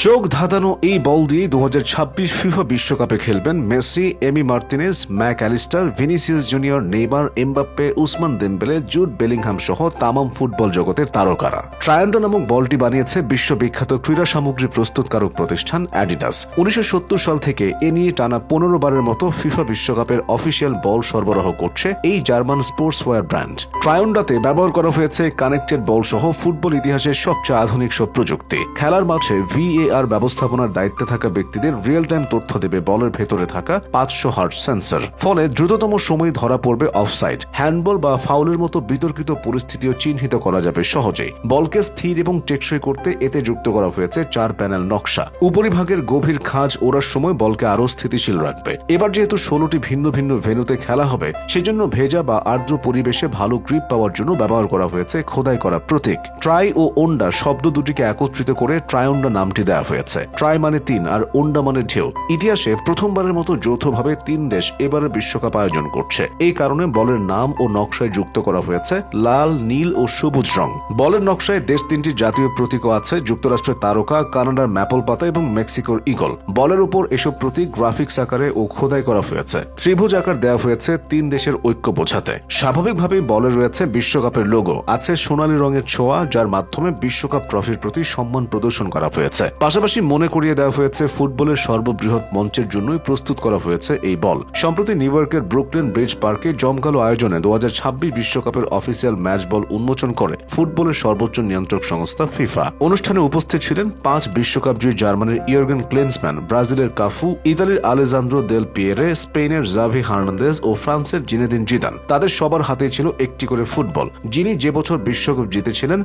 চোখ ধাঁধানো এই বল দিয়ে 2026 ফিফা বিশ্বকাপে খেলবেন Messi, Emi Martinez, Mac Allister, Vinicius Junior, Neymar, Mbappe, Ousmane Dembele, Jude Bellingham সহ তামাম ফুটবল জগতের তারকারা। ট্রায়ান্ডো নামক বলটি বানিয়েছে বিশ্ববিখ্যাত ক্রীড়া সামগ্রী প্রস্তুতকারক প্রতিষ্ঠান অ্যাডিডাস। 1970 সাল থেকে এ নিয়ে টানা 15 বারের মতো ফিফা বিশ্বকাপের অফিসিয়াল বল সরবরাহ করছে এই জার্মান স্পোর্টস ওয়্যার ব্র্যান্ড। ট্রায়ান্ডোতে ব্যবহার করা হয়েছে কানেক্টেড বল সহ ফুটবল ইতিহাসের সবচেয়ে আধুনিক সব প্রযুক্তি। খেলার মাঠে VAR ব্যবস্থাপনার দায়িত্বে থাকা ব্যক্তিদের রিয়েল টাইম তথ্য দেবে বলের ভেতরে থাকা 500 হার্জ সেন্সর। ফলে দ্রুততম সময় ধরা পড়বে অফসাইড, হ্যান্ডবল বা ফাউলের মতো বিতর্কিত পরিস্থিতিও চিহ্নিত করা যাবে সহজেই। বলকে স্থির এবং টেকসই করতে এতে যুক্ত করা হয়েছে 4 প্যানেল নকশা। উপরিভাগের গভীর খাঁজ ওড়ার সময় বলকে আরও স্থিতিশীল রাখবে। এবার যেহেতু 16টি ভিন্ন ভিন্ন ভেন্যুতে খেলা হবে, সেজন্য ভেজা বা আর্দ্র পরিবেশে ভালো গ্রিপ পাওয়ার জন্য ব্যবহার করা হয়েছে খোদাই করা প্রতীক। ট্রাই ও ওন্ডা শব্দ দুটিকে একত্রিত করে ট্রায়োন্ডা নামটি দেওয়া হয়েছে। ট্রাই মানে 3 আর ওন্ডা মানে ঢেউ। ইতিহাসে প্রথমবারের মতো যৌথভাবে 3 দেশ এবারের বিশ্বকাপ আয়োজন করছে। এই কারণে বলের নাম ও নকশায় যুক্ত করা হয়েছে লাল, নীল ও সবুজ রং। বলের নকশায় দেশ 3টির জাতীয় প্রতীকও আছে, যুক্তরাষ্ট্রের তারকা, কানাডার ম্যাপল পাতা এবং মেক্সিকোর ইগল। বলের উপর এসব প্রতীক গ্রাফিক্স আকারে ও খোদাই করা হয়েছে। ত্রিভুজ আকার দেওয়া হয়েছে 3 দেশের ঐক্য বোঝাতে। স্বাভাবিকভাবেই বলে রয়েছে বিশ্বকাপের লোগো, আছে সোনালী রঙের ছোঁয়া, যার মাধ্যমে বিশ্বকাপ ট্রফির প্রতি সম্মান প্রদর্শন করা হয়েছে। পাশাপাশি মনে করিয়ে দেওয়া হয়েছে ফুটবলের সর্ববৃহৎ মঞ্চের জন্যই প্রস্তুত করা হয়েছে এই বল। সম্প্রতি নিউ ইয়র্কের ব্রুকলিন ব্রিজ পার্কে জমকালো আয়োজনে 2026 বিশ্বকাপের অফিসিয়াল ম্যাচ বল উন্মোচন করে ফুটবলের সর্বোচ্চ নিয়ন্ত্রক সংস্থা ফিফা। অনুষ্ঠানে উপস্থিত ছিলেন 5 বিশ্বকাপ জয়ী জার্মানির ইয়র্গেন ক্লেন্সম্যান, ব্রাজিলের কাফু, ইতালির আলেজান্দ্রো দেল পিয়েরে, স্পেনের জাভি হার্নান্দেজ ও ফ্রান্সের জিনেদিন জিদান। তাদের সবার হাতেই ছিল একটি করে ফুটবল। যিনি যে বছর বিশ্বকাপ জিতেছিলেন